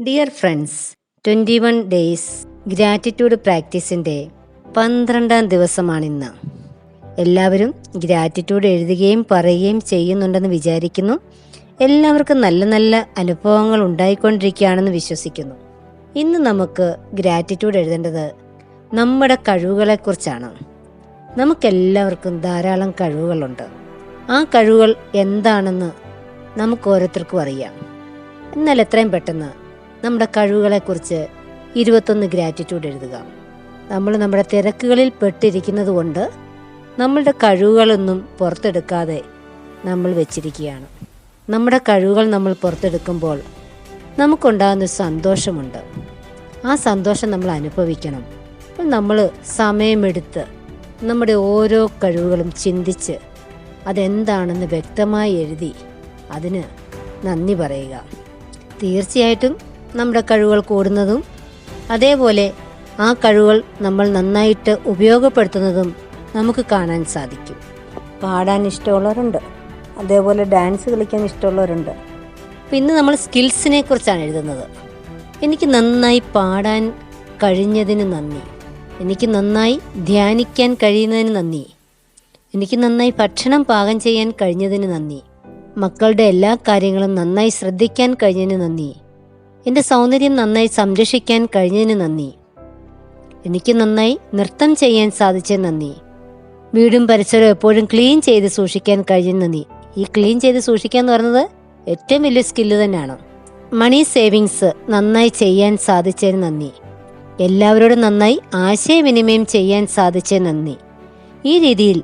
Dear friends, 21 days gratitude പ്രാക്ടീസിൻ്റെ 12ാം ദിവസമാണിന്ന്. എല്ലാവരും ഗ്രാറ്റിറ്റ്യൂഡ് എഴുതുകയും പറയുകയും ചെയ്യുന്നുണ്ടെന്ന് വിചാരിക്കുന്നു. എല്ലാവർക്കും നല്ല നല്ല അനുഭവങ്ങൾ ഉണ്ടായിക്കൊണ്ടിരിക്കുകയാണെന്ന് വിശ്വസിക്കുന്നു. ഇന്ന് നമുക്ക് ഗ്രാറ്റിറ്റ്യൂഡ് എഴുതേണ്ടത് നമ്മുടെ കഴിവുകളെക്കുറിച്ചാണ്. നമുക്കെല്ലാവർക്കും ധാരാളം കഴിവുകളുണ്ട്. ആ കഴിവുകൾ എന്താണെന്ന് നമുക്ക് ഓരോരുത്തർക്കും അറിയാം. എന്നാൽ എത്രയും പെട്ടെന്ന് നമ്മുടെ കഴിവുകളെക്കുറിച്ച് 21 ഗ്രാറ്റിറ്റ്യൂഡ് എഴുതുക. നമ്മൾ നമ്മുടെ തിരക്കുകളിൽ പെട്ടിരിക്കുന്നത് കൊണ്ട് നമ്മളുടെ കഴിവുകളൊന്നും പുറത്തെടുക്കാതെ നമ്മൾ വെച്ചിരിക്കുകയാണ്. നമ്മുടെ കഴിവുകൾ നമ്മൾ പുറത്തെടുക്കുമ്പോൾ നമുക്കുണ്ടാകുന്ന സന്തോഷമുണ്ട്. ആ സന്തോഷം നമ്മൾ അനുഭവിക്കണം. നമ്മൾ സമയമെടുത്ത് നമ്മുടെ ഓരോ കഴിവുകളും ചിന്തിച്ച് അതെന്താണെന്ന് വ്യക്തമായി എഴുതി അതിന് നന്ദി പറയുക. തീർച്ചയായിട്ടും നമ്മുടെ കഴിവുകൾ കൂടുന്നതും അതേപോലെ ആ കഴിവുകൾ നമ്മൾ നന്നായിട്ട് ഉപയോഗപ്പെടുത്തുന്നതും നമുക്ക് കാണാൻ സാധിക്കും. പാടാൻ ഇഷ്ടമുള്ളവരുണ്ട്, അതേപോലെ ഡാൻസ് കളിക്കാൻ ഇഷ്ടമുള്ളവരുണ്ട്. അപ്പം ഇന്ന് നമ്മൾ സ്കിൽസിനെ കുറിച്ചാണ് എഴുതുന്നത്. എനിക്ക് നന്നായി പാടാൻ കഴിഞ്ഞതിന് നന്ദി, എനിക്ക് നന്നായി ധ്യാനിക്കാൻ കഴിയുന്നതിന് നന്ദി, എനിക്ക് നന്നായി ഭക്ഷണം പാകം ചെയ്യാൻ കഴിഞ്ഞതിന് നന്ദി, മക്കളുടെ എല്ലാ കാര്യങ്ങളും നന്നായി ശ്രദ്ധിക്കാൻ കഴിഞ്ഞതിന് നന്ദി, എൻ്റെ സൗന്ദര്യം നന്നായി സംരക്ഷിക്കാൻ കഴിഞ്ഞതിന് നന്ദി, എനിക്ക് നന്നായി നൃത്തം ചെയ്യാൻ സാധിച്ചതിന് നന്ദി, വീടും പരിസരവും എപ്പോഴും ക്ലീൻ ചെയ്ത് സൂക്ഷിക്കാൻ കഴിഞ്ഞതിന് നന്ദി. ഈ ക്ലീൻ ചെയ്ത് സൂക്ഷിക്കുക എന്ന് പറയുന്നത് ഏറ്റവും വലിയ സ്കില്ല് തന്നെയാണ്. മണി സേവിങ്സ് നന്നായി ചെയ്യാൻ സാധിച്ചതിന് നന്ദി, എല്ലാവരോടും നന്നായി ആശയവിനിമയം ചെയ്യാൻ സാധിച്ചതിന് നന്ദി. ഈ രീതിയിൽ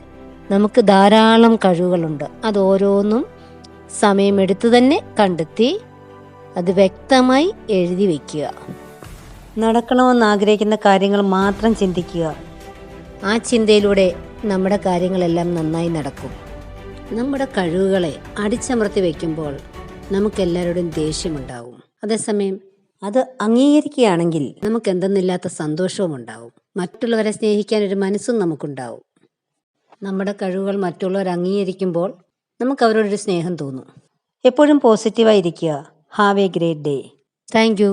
നമുക്ക് ധാരാളം കഴിവുകളുണ്ട്. അത് ഓരോന്നും സമയമെടുത്ത് തന്നെ കണ്ടെത്തി അത് വ്യക്തമായി എഴുതി വയ്ക്കുക. നടക്കണമെന്ന് ആഗ്രഹിക്കുന്ന കാര്യങ്ങൾ മാത്രം ചിന്തിക്കുക. ആ ചിന്തയിലൂടെ നമ്മുടെ കാര്യങ്ങളെല്ലാം നന്നായി നടക്കും. നമ്മുടെ കഴിവുകളെ അടിച്ചമർത്തി വയ്ക്കുമ്പോൾ നമുക്കെല്ലാവരോടും ദേഷ്യമുണ്ടാവും. അതേസമയം അത് അംഗീകരിക്കുകയാണെങ്കിൽ നമുക്ക് എന്തെന്നില്ലാത്ത സന്തോഷവും ഉണ്ടാവും. മറ്റുള്ളവരെ സ്നേഹിക്കാൻ ഒരു മനസ്സും നമുക്കുണ്ടാവും. നമ്മുടെ കഴിവുകൾ മറ്റുള്ളവർ അംഗീകരിക്കുമ്പോൾ നമുക്ക് അവരോടൊരു സ്നേഹം തോന്നും. എപ്പോഴും പോസിറ്റീവായിരിക്കുക. Have a great day. Thank U.